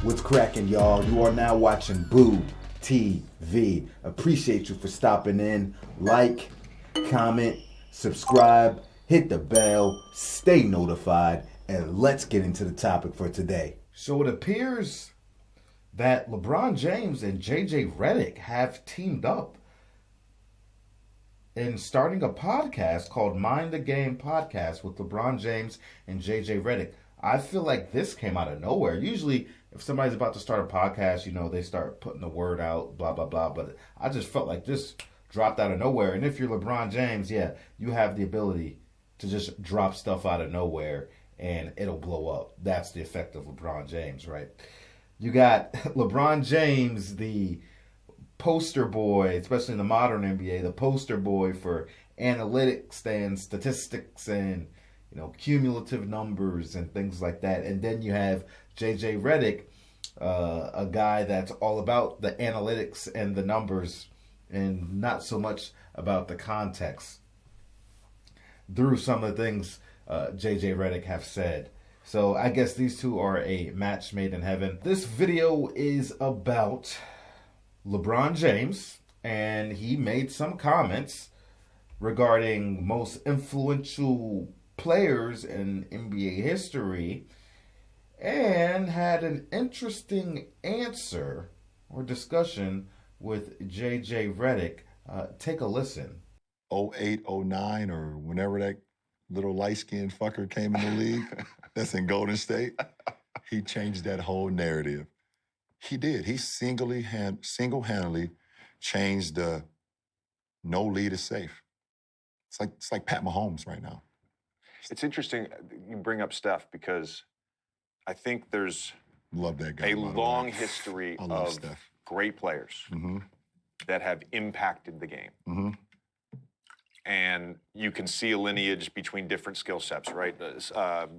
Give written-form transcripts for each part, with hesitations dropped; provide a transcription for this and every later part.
What's cracking, y'all? You are now watching Boo TV. Appreciate you for stopping in. Like, comment, subscribe, hit the bell, stay notified, and let's get into the topic for today. So it appears that LeBron James and JJ Redick have teamed up in starting a podcast called Mind the Game Podcast with LeBron James and JJ Redick. I feel like this came out of nowhere. Usually, if somebody's about to start a podcast, you know, they start putting the word out, blah, blah, blah. But I just felt like this dropped out of nowhere. And if you're LeBron James, yeah, you have the ability to just drop stuff out of nowhere and it'll blow up. That's the effect of LeBron James, right? You got LeBron James, the poster boy, especially in the modern NBA, the poster boy for analytics and statistics and, you know, cumulative numbers and things like that. And then you have JJ Redick, a guy that's all about the analytics and the numbers and not so much about the context through some of the things JJ Redick have said. So I guess these two are a match made in heaven. This video is about LeBron James, and he made some comments regarding most influential players in NBA history and had an interesting answer or discussion with JJ Redick. Take a listen. 08, 09, or whenever that little light-skinned fucker came in the league that's in Golden State, he changed that whole narrative. He did. He single-handedly changed the no lead is safe. It's like Pat Mahomes right now. It's interesting you bring up Steph because I think there's Love that guy, a long history of Steph. Great players that have impacted the game. And you can see a lineage between different skill sets, right?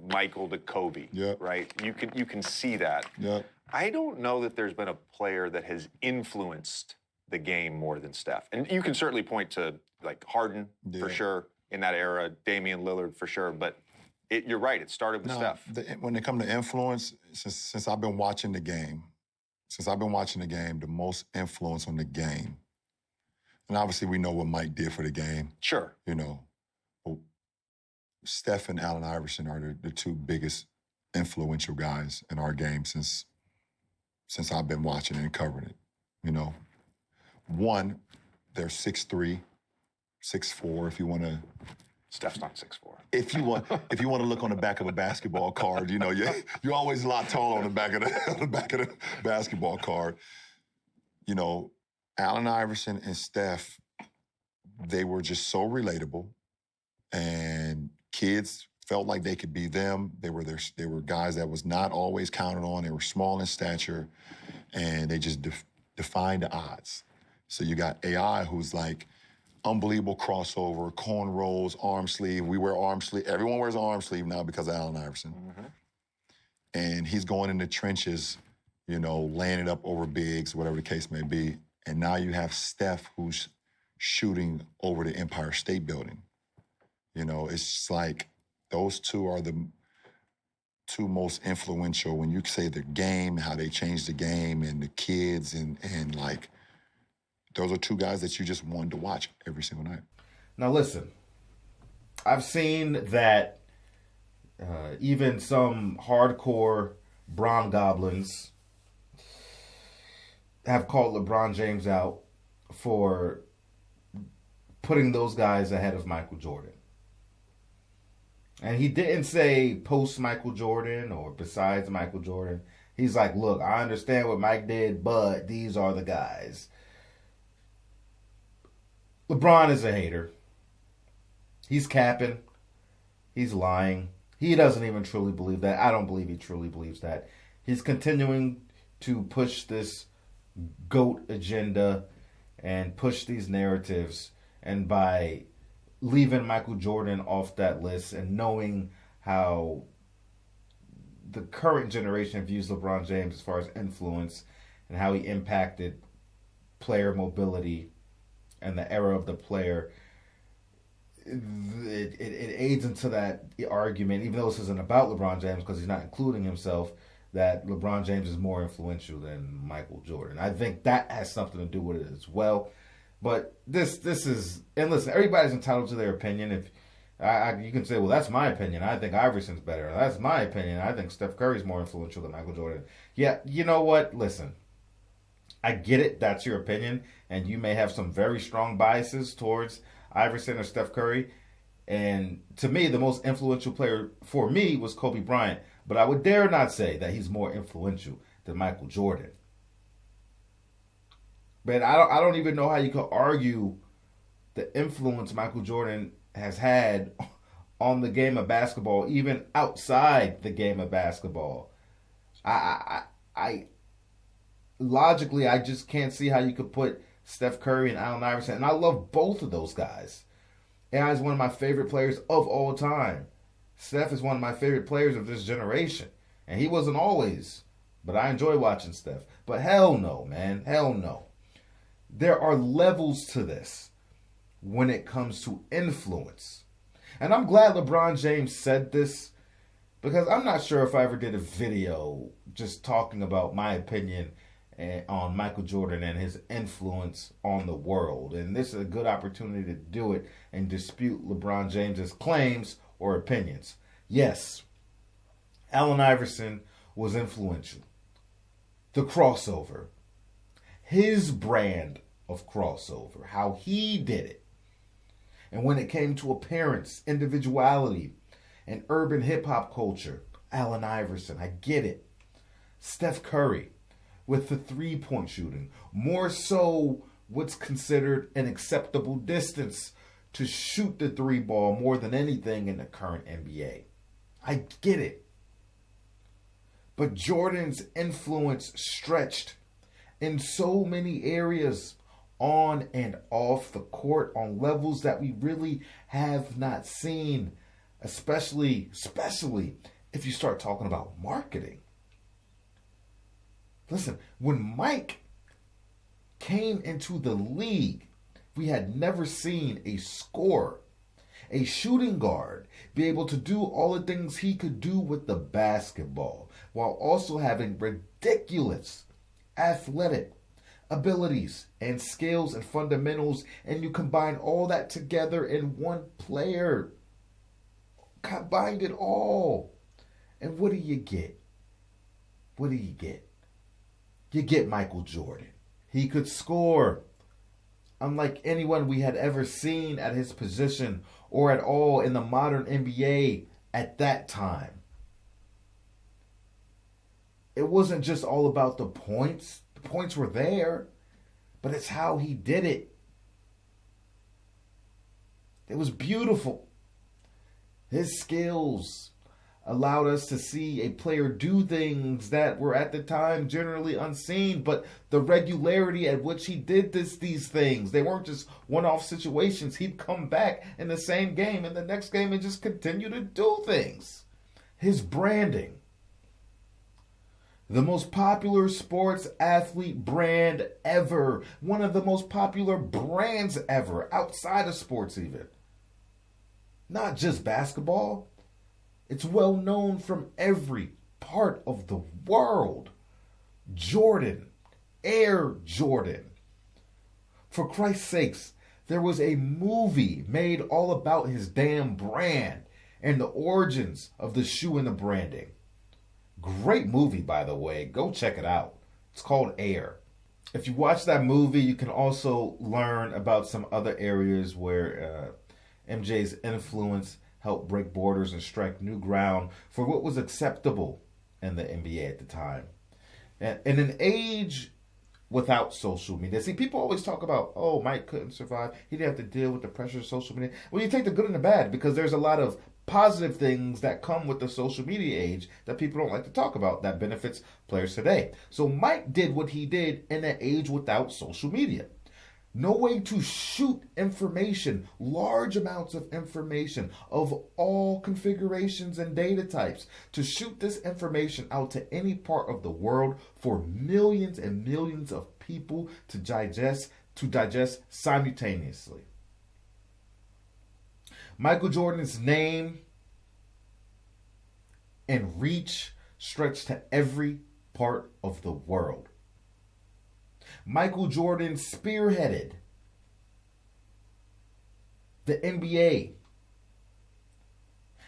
Michael to Kobe, right? You can see that. I don't know that there's been a player that has influenced the game more than Steph. And you can certainly point to like Harden for sure in that era, Damian Lillard for sure. But you're right, it started with Steph. When it comes to influence, since I've been watching the game, the most influence on the game, and obviously we know what Mike did for the game. Sure. You know, Steph and Allen Iverson are the two biggest influential guys in our game since I've been watching it and covering it. You know, one, they're 6'3", 6'4", if you want to. Steph's not 6'4". If you want to look on the back of a basketball card, you know, you're always a lot taller on the back of the basketball card. You know, Allen Iverson and Steph, they were just so relatable, and kids felt like they could be them. They were guys that was not always counted on. They were small in stature, and they just defined the odds. So you got AI, who's like unbelievable crossover, cornrows, arm sleeve. We wear arm sleeve. Everyone wears an arm sleeve now because of Allen Iverson. And he's going in the trenches, you know, laying it up over bigs, whatever the case may be. And now you have Steph, who's shooting over the Empire State Building. You know, it's just like those two are the two most influential when you say the game, how they changed the game, and the kids, and like, those are two guys that you just wanted to watch every single night. Now listen, I've seen that even some hardcore Bron Goblins have called LeBron James out for putting those guys ahead of Michael Jordan. And he didn't say post Michael Jordan or besides Michael Jordan. He's like, look, I understand what Mike did, but these are the guys. LeBron is a hater. He's capping. He's lying. He doesn't even truly believe that. I don't believe he truly believes that. He's continuing to push this GOAT agenda and push these narratives. And by leaving Michael Jordan off that list and knowing how the current generation views LeBron James as far as influence and how he impacted player mobility and the era of the player, it aids into that argument, even though this isn't about LeBron James because he's not including himself, that LeBron James is more influential than Michael Jordan. I think that has something to do with it as well. But this is, and listen, everybody's entitled to their opinion. If you can say, well, that's my opinion. I think Iverson's better. That's my opinion. I think Steph Curry's more influential than Michael Jordan. Yeah, you know what? Listen, I get it. That's your opinion. And you may have some very strong biases towards Iverson or Steph Curry. And to me, the most influential player for me was Kobe Bryant. But I would dare not say that he's more influential than Michael Jordan. But I don't even know how you could argue the influence Michael Jordan has had on the game of basketball, even outside the game of basketball. I logically, I just can't see how you could put Steph Curry and Allen Iverson, and I love both of those guys. AI is one of my favorite players of all time. Steph is one of my favorite players of this generation, and he wasn't always, but I enjoy watching Steph. But hell no, man, hell no. There are levels to this when it comes to influence. And I'm glad LeBron James said this, because I'm not sure if I ever did a video just talking about my opinion on Michael Jordan and his influence on the world. And this is a good opportunity to do it and dispute LeBron James's claims or opinions. Yes, Allen Iverson was influential. The crossover, his brand of crossover, how he did it. And when it came to appearance, individuality, and urban hip-hop culture, Allen Iverson, I get it. Steph Curry with the three-point shooting, more so what's considered an acceptable distance to shoot the three ball more than anything in the current NBA. I get it. But Jordan's influence stretched in so many areas on and off the court on levels that we really have not seen, especially if you start talking about marketing. Listen, when Mike came into the league, we had never seen a scorer, a shooting guard, be able to do all the things he could do with the basketball while also having ridiculous athletic abilities and skills and fundamentals, and you combine all that together in one player. Combined it all. And what do you get? What do you get? You get Michael Jordan. He could score unlike anyone we had ever seen at his position or at all in the modern NBA at that time. It wasn't just all about the points. The points were there, but it's how he did it. It was beautiful. His skills allowed us to see a player do things that were at the time generally unseen, but the regularity at which he did these things, they weren't just one-off situations. He'd come back in the same game and the next game and just continue to do things. His branding. The most popular sports athlete brand ever. One of the most popular brands ever, outside of sports even. Not just basketball. It's well known from every part of the world. Jordan, Air Jordan. For Christ's sakes, there was a movie made all about his damn brand and the origins of the shoe and the branding. Great movie, by the way. Go check it out. It's called Air. If you watch that movie, you can also learn about some other areas where MJ's influence helped break borders and strike new ground for what was acceptable in the NBA at the time. And in an age without social media. See, people always talk about, oh, Mike couldn't survive. He didn't have to deal with the pressure of social media. Well, you take the good and the bad, because there's a lot of positive things that come with the social media age that people don't like to talk about that benefits players today. So Mike did what he did in an age without social media. No way to shoot information, large amounts of information of all configurations and data types, to shoot this information out to any part of the world for millions and millions of people to digest simultaneously. Michael Jordan's name and reach stretched to every part of the world. Michael Jordan spearheaded the NBA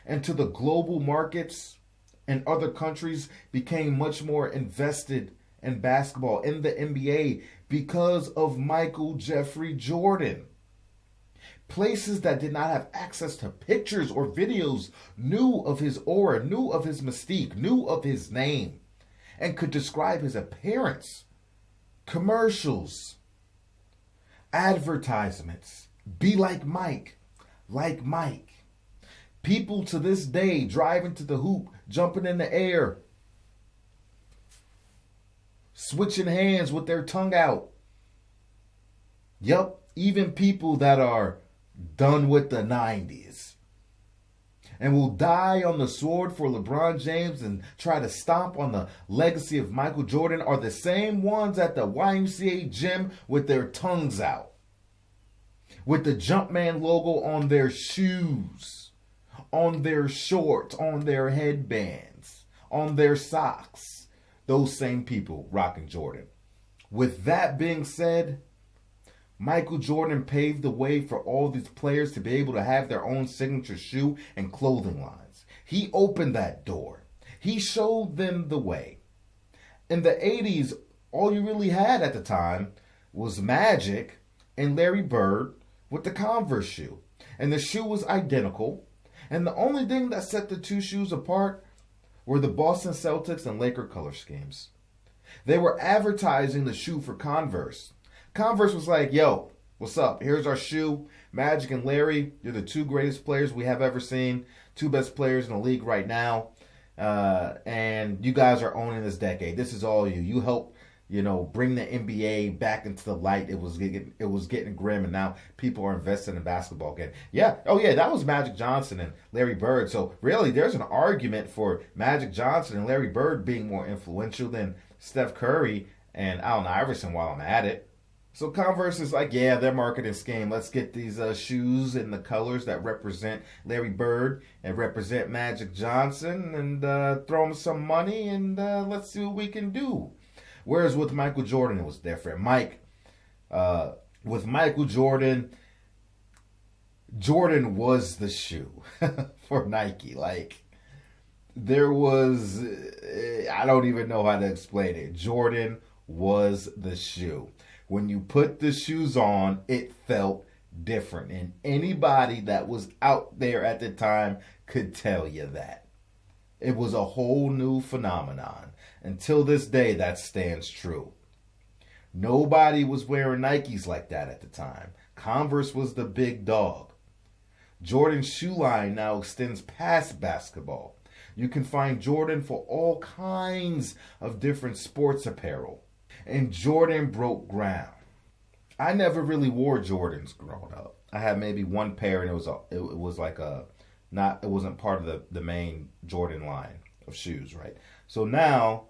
and to the global markets, and other countries became much more invested in basketball, in the NBA, because of Michael Jeffrey Jordan. Places that did not have access to pictures or videos knew of his aura, knew of his mystique, knew of his name, and could describe his appearance. Commercials, advertisements, be like Mike, like Mike. People to this day driving to the hoop, jumping in the air, switching hands with their tongue out. Yup, even people that are done with the 90s and will die on the sword for LeBron James and try to stomp on the legacy of Michael Jordan are the same ones at the YMCA gym with their tongues out, with the Jumpman logo on their shoes, on their shorts, on their headbands, on their socks. Those same people rocking Jordan. With that being said, Michael Jordan paved the way for all these players to be able to have their own signature shoe and clothing lines. He opened that door. He showed them the way. In the 80s, all you really had at the time was Magic and Larry Bird with the Converse shoe. And the shoe was identical. And the only thing that set the two shoes apart were the Boston Celtics and Laker color schemes. They were advertising the shoe for Converse. Converse was like, yo, what's up? Here's our shoe. Magic and Larry, you're the two greatest players we have ever seen. Two best players in the league right now. And you guys are owning this decade. This is all you. You helped, bring the NBA back into the light. It was getting grim, and now people are investing in basketball again. Yeah. Oh, yeah, that was Magic Johnson and Larry Bird. So really, there's an argument for Magic Johnson and Larry Bird being more influential than Steph Curry and Allen Iverson while I'm at it. So Converse is like, yeah, their marketing scheme. Let's get these shoes in the colors that represent Larry Bird and represent Magic Johnson and throw them some money and let's see what we can do. Whereas with Michael Jordan, it was different. With Michael Jordan, Jordan was the shoe for Nike. Like, there was, I don't even know how to explain it. Jordan was the shoe. When you put the shoes on, it felt different. And anybody that was out there at the time could tell you that. It was a whole new phenomenon. Until this day, that stands true. Nobody was wearing Nikes like that at the time. Converse was the big dog. Jordan's shoe line now extends past basketball. You can find Jordan for all kinds of different sports apparel. And Jordan broke ground. I never really wore Jordans growing up. I had maybe one pair, and it wasn't part of the main Jordan line of shoes, right? So now,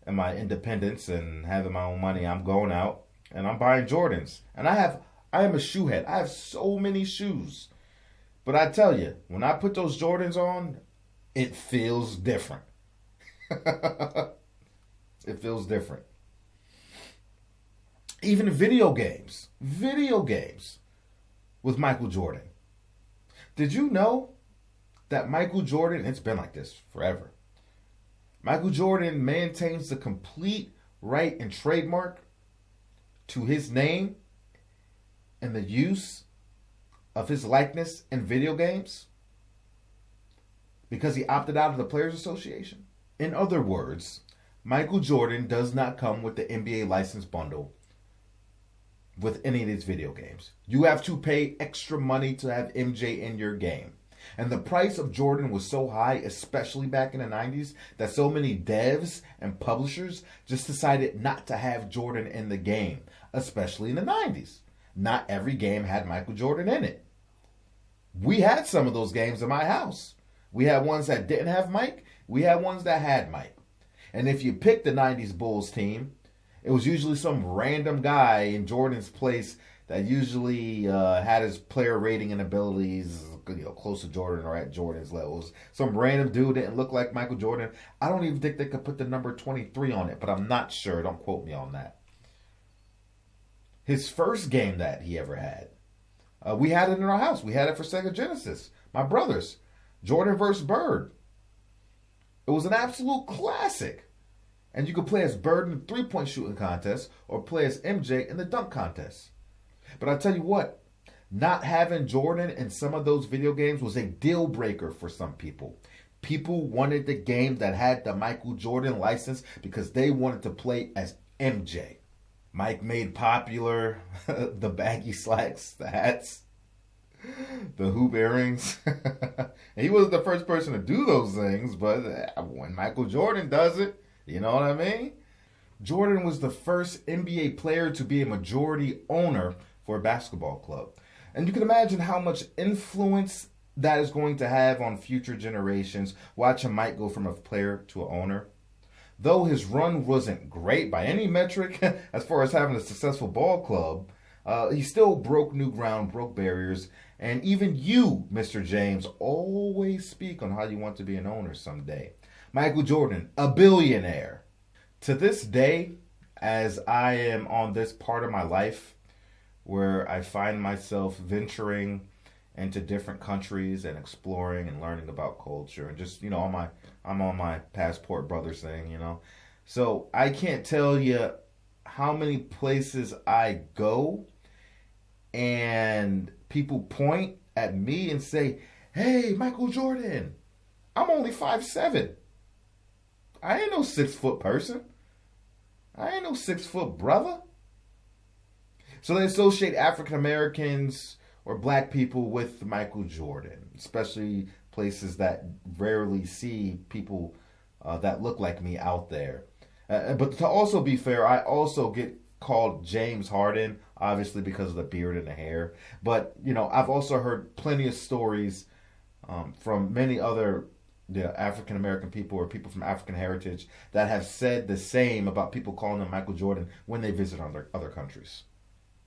in my independence and having my own money, I'm going out and I'm buying Jordans. And I am a shoe head. I have so many shoes. But I tell you, when I put those Jordans on, it feels different. It feels different. Even video games with Michael Jordan. Did you know that Michael Jordan, it's been like this forever, Michael Jordan maintains the complete right and trademark to his name and the use of his likeness in video games because he opted out of the Players Association? In other words, Michael Jordan does not come with the NBA license bundle with any of these video games. You have to pay extra money to have MJ in your game. And the price of Jordan was so high, especially back in the 90s, that so many devs and publishers just decided not to have Jordan in the game, especially in the 90s. Not every game had Michael Jordan in it. We had some of those games in my house. We had ones that didn't have Mike. We had ones that had Mike. And if you picked the 90s Bulls team, it was usually some random guy in Jordan's place that usually had his player rating and abilities close to Jordan or at Jordan's levels. Some random dude didn't look like Michael Jordan. I don't even think they could put the number 23 on it, but I'm not sure. Don't quote me on that. His first game that he ever had, we had it in our house. We had it for Sega Genesis. My brothers. Jordan versus Bird. It was an absolute classic. And you could play as Bird in the three-point shooting contest or play as MJ in the dunk contest. But I'll tell you what, not having Jordan in some of those video games was a deal breaker for some people. People wanted the game that had the Michael Jordan license because they wanted to play as MJ. Mike made popular the baggy slacks, the hats, the hoop earrings. He wasn't the first person to do those things, but when Michael Jordan does it, you know what I mean? Jordan was the first NBA player to be a majority owner for a basketball club. And you can imagine how much influence that is going to have on future generations watching Mike go from a player to an owner. Though his run wasn't great by any metric as far as having a successful ball club, he still broke new ground, broke barriers, and even you, Mr. James, always speak on how you want to be an owner someday. Michael Jordan, a billionaire. To this day, as I am on this part of my life where I find myself venturing into different countries and exploring and learning about culture and just, I'm on my passport brothers thing, So I can't tell you how many places I go and people point at me and say, "Hey, Michael Jordan, I'm only 5'7". I ain't no 6 foot person. I ain't no 6 foot brother." So they associate African Americans or black people with Michael Jordan, especially places that rarely see people that look like me out there. But to also be fair, I also get called James Harden, obviously because of the beard and the hair. But, I've also heard plenty of stories from many other African American people or people from African heritage that have said the same about people calling them Michael Jordan when they visit other countries.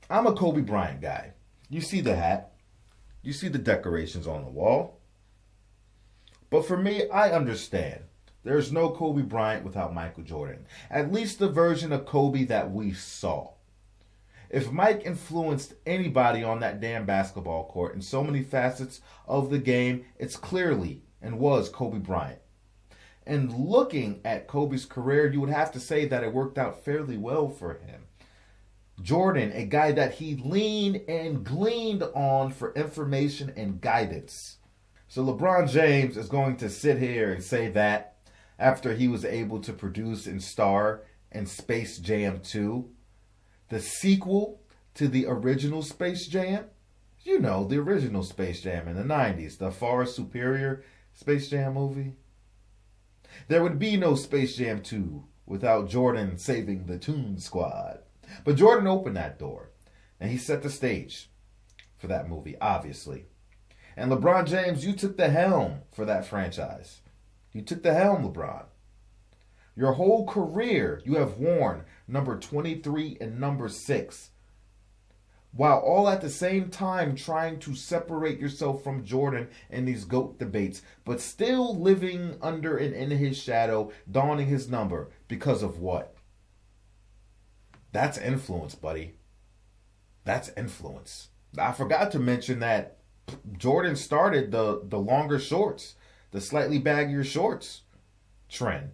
I'm a Kobe Bryant guy. You see the hat. You see the decorations on the wall. But for me, I understand. There's no Kobe Bryant without Michael Jordan. At least the version of Kobe that we saw. If Mike influenced anybody on that damn basketball court in so many facets of the game, it's clearly and was Kobe Bryant. And looking at Kobe's career, you would have to say that it worked out fairly well for him. Jordan, a guy that he leaned and gleaned on for information and guidance. So LeBron James is going to sit here and say that after he was able to produce and star in Space Jam 2, the sequel to the original Space Jam, the original Space Jam in the 90s, the far superior Space Jam movie. There would be no Space Jam 2 without Jordan saving the Toon Squad. But Jordan opened that door, and he set the stage for that movie, obviously. And LeBron James, you took the helm for that franchise. You took the helm, LeBron. Your whole career, you have worn number 23 and number 6, while all at the same time trying to separate yourself from Jordan in these GOAT debates, but still living under and in his shadow, donning his number because of what? That's influence, buddy. That's influence. I forgot to mention that Jordan started the longer shorts, the slightly baggier shorts trend.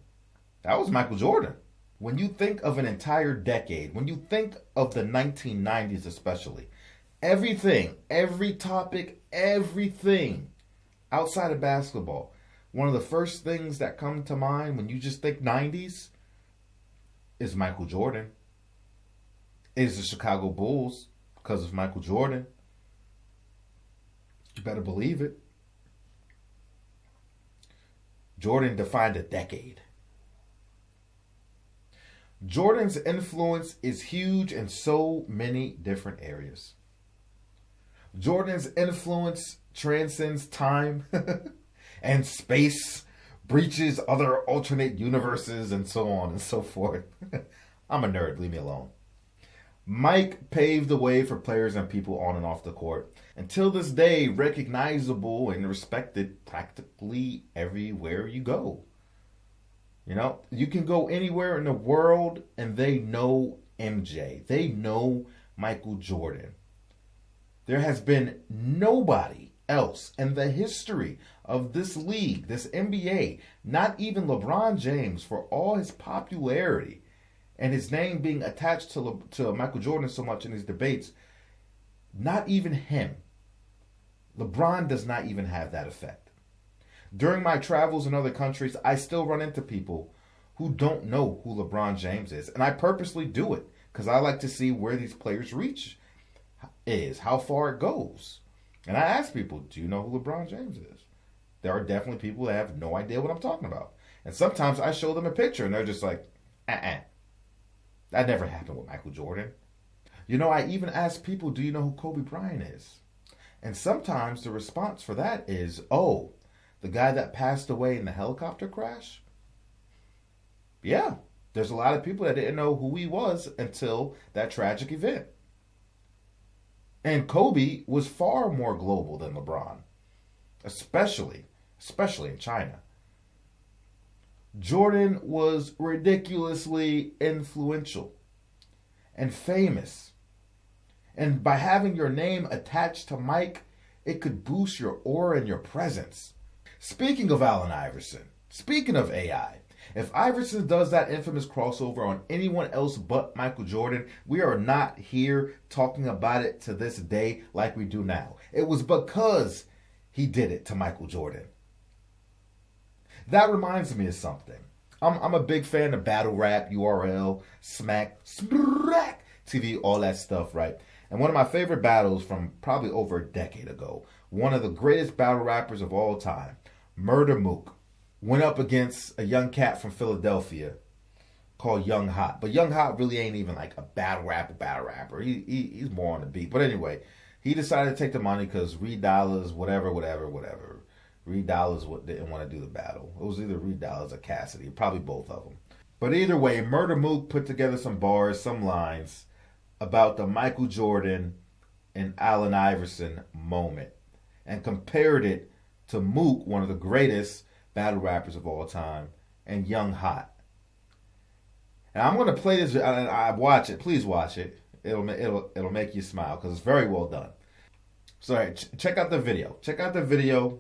That was Michael Jordan. When you think of an entire decade, when you think of the 1990s especially, everything, every topic, everything outside of basketball, one of the first things that come to mind when you just think 90s is Michael Jordan. It is the Chicago Bulls because of Michael Jordan. You better believe it. Jordan defined a decade. Jordan's influence is huge in so many different areas. Jordan's influence transcends time and space, breaches other alternate universes, and so on and so forth. I'm a nerd, leave me alone. Mike paved the way for players and people on and off the court. Until this day, recognizable and respected practically everywhere you go. You know, you can go anywhere in the world and they know MJ. They know Michael Jordan. There has been nobody else in the history of this league, this NBA, not even LeBron James, for all his popularity and his name being attached to Michael Jordan so much in these debates, not even him. LeBron does not even have that effect. During my travels in other countries, I still run into people who don't know who LeBron James is. And I purposely do it because I like to see where these players' reach is, how far it goes. And I ask people, do you know who LeBron James is? There are definitely people that have no idea what I'm talking about. And sometimes I show them a picture and they're just like, That never happened with Michael Jordan. You know, I even ask people, do you know who Kobe Bryant is? And sometimes the response for that is, oh, the guy that passed away in the helicopter crash? Yeah, there's a lot of people that didn't know who he was until that tragic event. And Kobe was far more global than LeBron, especially in China. Jordan was ridiculously influential and famous. And by having your name attached to Mike, it could boost your aura and your presence. Speaking of Allen Iverson, speaking of AI, if Iverson does that infamous crossover on anyone else but Michael Jordan, we are not here talking about it to this day like we do now. It was because he did it to Michael Jordan. That reminds me of something. I'm a big fan of battle rap, URL, smack, TV, all that stuff, right? And one of my favorite battles from probably over a decade ago, one of the greatest battle rappers of all time, Murder Mook, went up against a young cat from Philadelphia called Young Hot. But Young Hot really ain't even like a battle rapper. He's more on the beat. But anyway, he decided to take the money because Reed Dollars, whatever. Reed Dollars didn't want to do the battle. It was either Reed Dollars or Cassidy, probably both of them. But either way, Murder Mook put together some bars, some lines about the Michael Jordan and Allen Iverson moment and compared it to Mook, one of the greatest battle rappers of all time, and Young Hot. And I'm going to play this. I watch it. Please watch it. It'll make you smile because it's very well done. So check out the video. Check out the video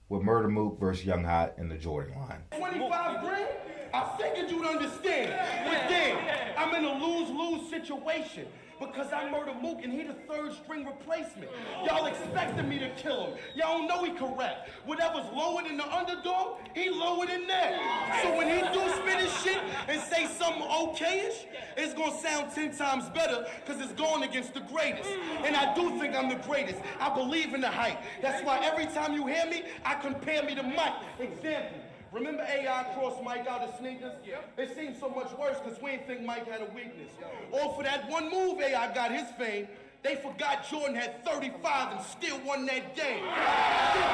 with Murder Mook versus Young Hot in the Jordan line. 25 grand? I figured you'd understand. But then, I'm in a lose-lose situation because I Murder Mook and he the third string replacement. Y'all expected me to kill him. Y'all don't know he can rap. Whatever's lower than the underdog, he lower than that. So when he do spit his shit and say something okay-ish, it's gonna sound 10 times better because it's going against the greatest. And I do think I'm the greatest. I believe in the hype. That's why every time you hear me, I compare me to Mike. Example. Remember AI crossed Mike out of sneakers? It seemed so much worse because we didn't think Mike had a weakness. Or for that one move AI got his fame, they forgot Jordan had 35 and still won that game. See what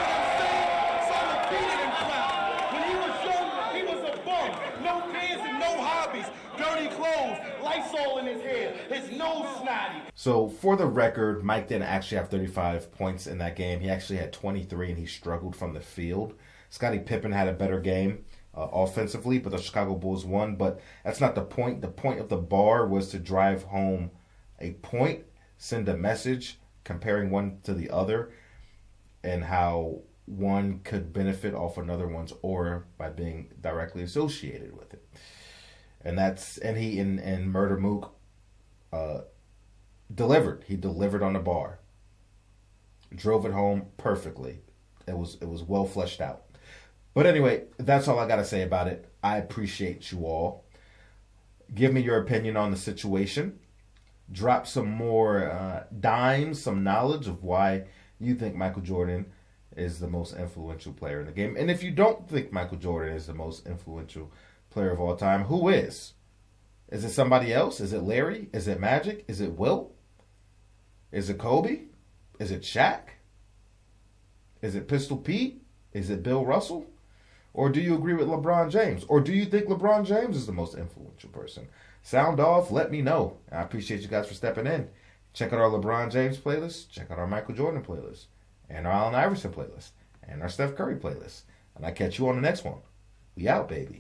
I'm saying? So I repeated him proud. When he was young, he was a bum. No pants and no hobbies. Dirty clothes, Lysol in his hair, his nose snotty. So for the record, Mike didn't actually have 35 points in that game. He actually had 23 and he struggled from the field. Scottie Pippen had a better game offensively, but the Chicago Bulls won. But that's not the point. The point of the bar was to drive home a point, send a message, comparing one to the other, and how one could benefit off another one's aura by being directly associated with it. And Murder Mook delivered. He delivered on the bar. Drove it home perfectly. It was well fleshed out. But anyway, that's all I got to say about it. I appreciate you all. Give me your opinion on the situation. Drop some more dimes, some knowledge of why you think Michael Jordan is the most influential player in the game. And if you don't think Michael Jordan is the most influential player of all time, who is? Is it somebody else? Is it Larry? Is it Magic? Is it Wilt? Is it Kobe? Is it Shaq? Is it Pistol Pete? Is it Bill Russell? Or do you agree with LeBron James? Or do you think LeBron James is the most influential person? Sound off, let me know. I appreciate you guys for stepping in. Check out our LeBron James playlist. Check out our Michael Jordan playlist. And our Allen Iverson playlist. And our Steph Curry playlist. And I catch you on the next one. We out, baby.